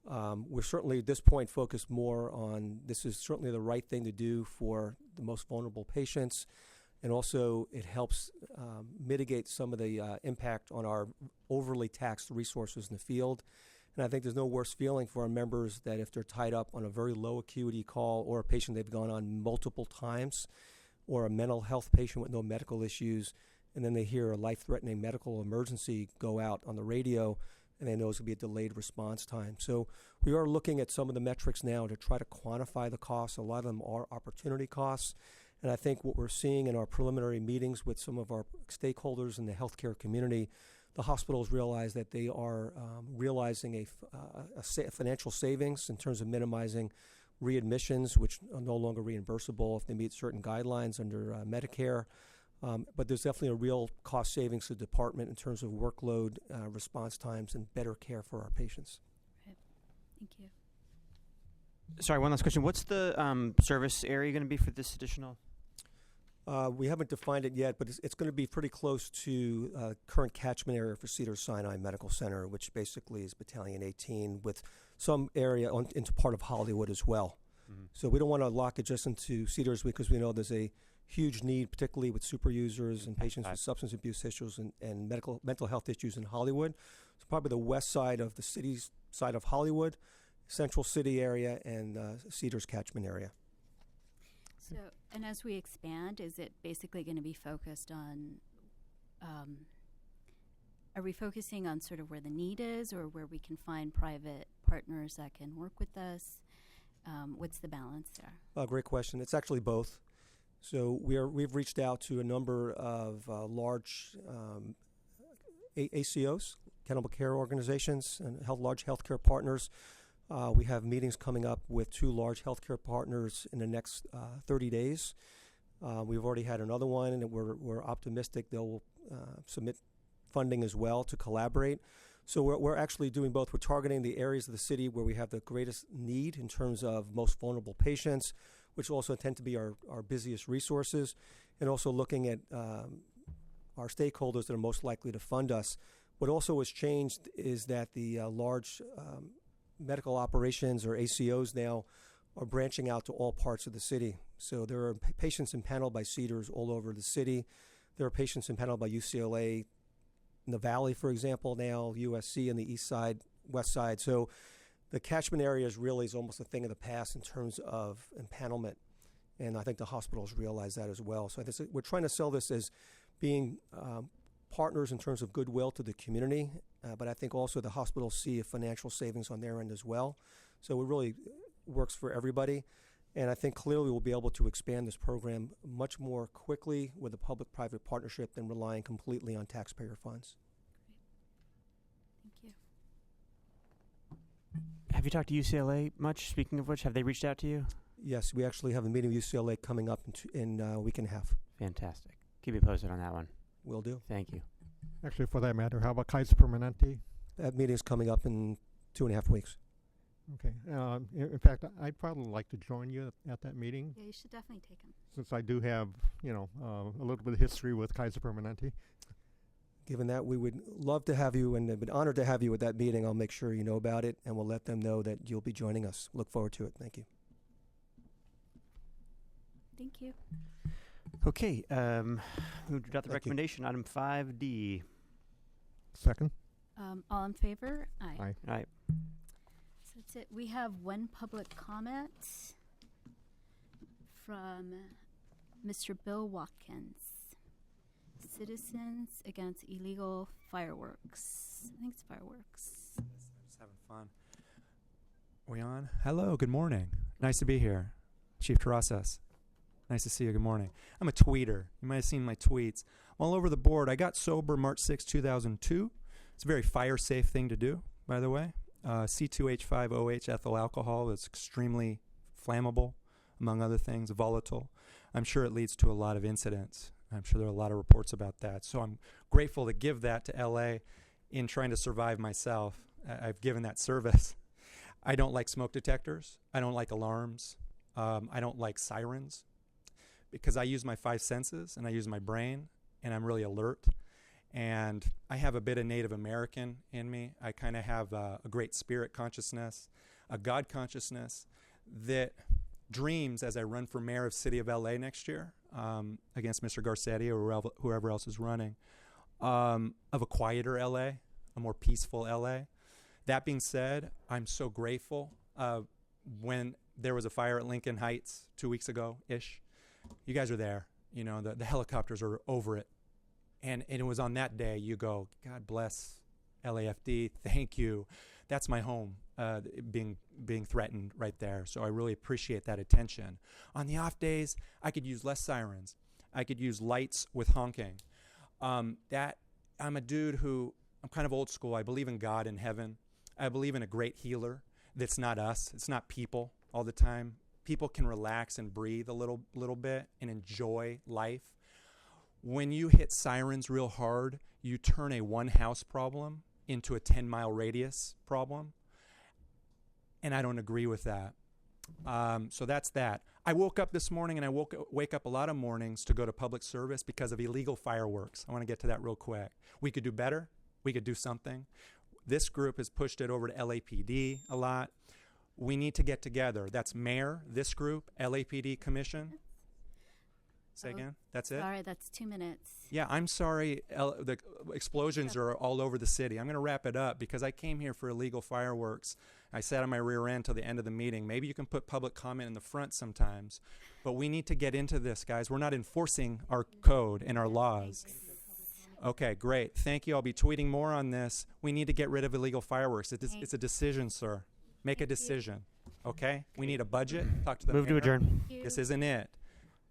We're certainly at this point focused more on this is certainly the right thing to do for the most vulnerable patients, and also it helps mitigate some of the impact on our overly taxed resources in the field. And I think there's no worse feeling for our members that if they're tied up on a very low acuity call or a patient they've gone on multiple times, or a mental health patient with no medical issues, and then they hear a life-threatening medical emergency go out on the radio, and they know it's going to be a delayed response time. So we are looking at some of the metrics now to try to quantify the costs. A lot of them are opportunity costs. And I think what we're seeing in our preliminary meetings with some of our stakeholders in the healthcare community, the hospitals realize that they are realizing a financial savings in terms of minimizing readmissions, which are no longer reimbursable if they meet certain guidelines under Medicare. But there's definitely a real cost savings to the department in terms of workload, response times, and better care for our patients. Right. Thank you. Sorry, one last question. What's the service area going to be for this additional? We haven't defined it yet, but it's going to be pretty close to current catchment area for Cedars-Sinai Medical Center, which basically is Battalion 18, with some area into part of Hollywood as well. Mm-hmm. So we don't want to lock it just into Cedars because we know there's a huge need, particularly with super users and patients with substance abuse issues and mental health issues in Hollywood. So probably the west side of the city's side of Hollywood, Central City area, and Cedars catchment area. So, and as we expand, is it basically going to be focused on, are we focusing on sort of where the need is or where we can find private partners that can work with us? What's the balance there? Great question. It's actually both. So we've reached out to a number of large ACOs, accountable care organizations, and large healthcare partners. We have meetings coming up with 2 large healthcare partners in the next 30 days. We've already had another one, and we're optimistic they'll submit funding as well to collaborate. So we're actually doing both. We're targeting the areas of the city where we have the greatest need in terms of most vulnerable patients, which also tend to be our busiest resources, and also looking at our stakeholders that are most likely to fund us. What also has changed is that the large medical operations or ACOs now are branching out to all parts of the city. So there are patients impaneled by Cedars all over the city. There are patients impaneled by UCLA in the Valley, for example, now USC in the east side, west side. So the catchment area is almost a thing of the past in terms of impanelment. And I think the hospitals realize that as well. So we're trying to sell this as being partners in terms of goodwill to the community, but I think also the hospitals see a financial savings on their end as well. So it really works for everybody. And I think clearly we'll be able to expand this program much more quickly with a public-private partnership than relying completely on taxpayer funds. Thank you. Have you talked to UCLA much? Speaking of which, have they reached out to you? Yes, we actually have a meeting with UCLA coming up in a week and a half. Fantastic. Keep me posted on that one. Will do. Thank you. Actually, for that matter, how about Kaiser Permanente? That meeting is coming up in 2.5 weeks. Okay. In fact, I'd probably like to join you at that meeting. Yeah, you should definitely take him. Since I do have, a little bit of history with Kaiser Permanente. Given that, we would love to have you and have been honored to have you at that meeting. I'll make sure you know about it, and we'll let them know that you'll be joining us. Look forward to it. Thank you. Thank you. Okay. Who got the Thank you. recommendation? Item 5D. Second. All in favor? Aye. Aye. All right. So that's it. We have one public comment from Mr. Bill Watkins. Citizens Against Illegal Fireworks. I think it's fireworks. Just having fun. We on? Hello, good morning. Nice to be here. Chief Terrasas. Nice to see you. Good morning. I'm a tweeter. You might have seen my tweets. I'm all over the board. I got sober March 6, 2002. It's a very fire-safe thing to do, by the way. C2H5OH ethyl alcohol is extremely flammable, among other things, volatile. I'm sure it leads to a lot of incidents. I'm sure there are a lot of reports about that. So I'm grateful to give that to LA in trying to survive myself. I've given that service. I don't like smoke detectors. I don't like alarms. I don't like sirens because I use my 5 senses and I use my brain and I'm really alert. And I have a bit of Native American in me. I kind of have a great spirit consciousness, a God consciousness that dreams as I run for mayor of City of LA next year against Mr. Garcetti or whoever else is running, of a quieter LA, a more peaceful LA. That being said, I'm so grateful. When there was a fire at Lincoln Heights 2 weeks ago-ish, you guys are there. You know, the helicopters are over it. And it was on that day you go, God bless LAFD, thank you. That's my home, being threatened right there. So I really appreciate that attention. On the off days, I could use less sirens. I could use lights with honking. I'm a dude who, I'm kind of old school. I believe in God and heaven. I believe in a great healer that's not us. It's not people all the time. People can relax and breathe a little bit and enjoy life. When you hit sirens real hard, you turn a one-house problem into a 10-mile radius problem, and I don't agree with that. So that's that. I woke up this morning, and I wake up a lot of mornings to go to public service because of illegal fireworks. I want to get to that real quick. We could do better. We could do something. This group has pushed it over to LAPD a lot. We need to get together. That's mayor, this group, LAPD commission. Say again? That's it? Sorry, that's 2 minutes. Yeah, I'm sorry. The explosions are all over the city. I'm going to wrap it up because I came here for illegal fireworks. I sat on my rear end till the end of the meeting. Maybe you can put public comment in the front sometimes. But we need to get into this, guys. We're not enforcing our code and our laws. Okay, great. Thank you. I'll be tweeting more on this. We need to get rid of illegal fireworks. It's a decision, sir. Make a decision. Okay? We need a budget. Talk to the Move to mayor. adjourn. This isn't it.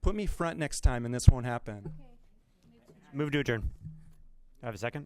Put me front next time and this won't happen. Move to adjourn. Do I have a second?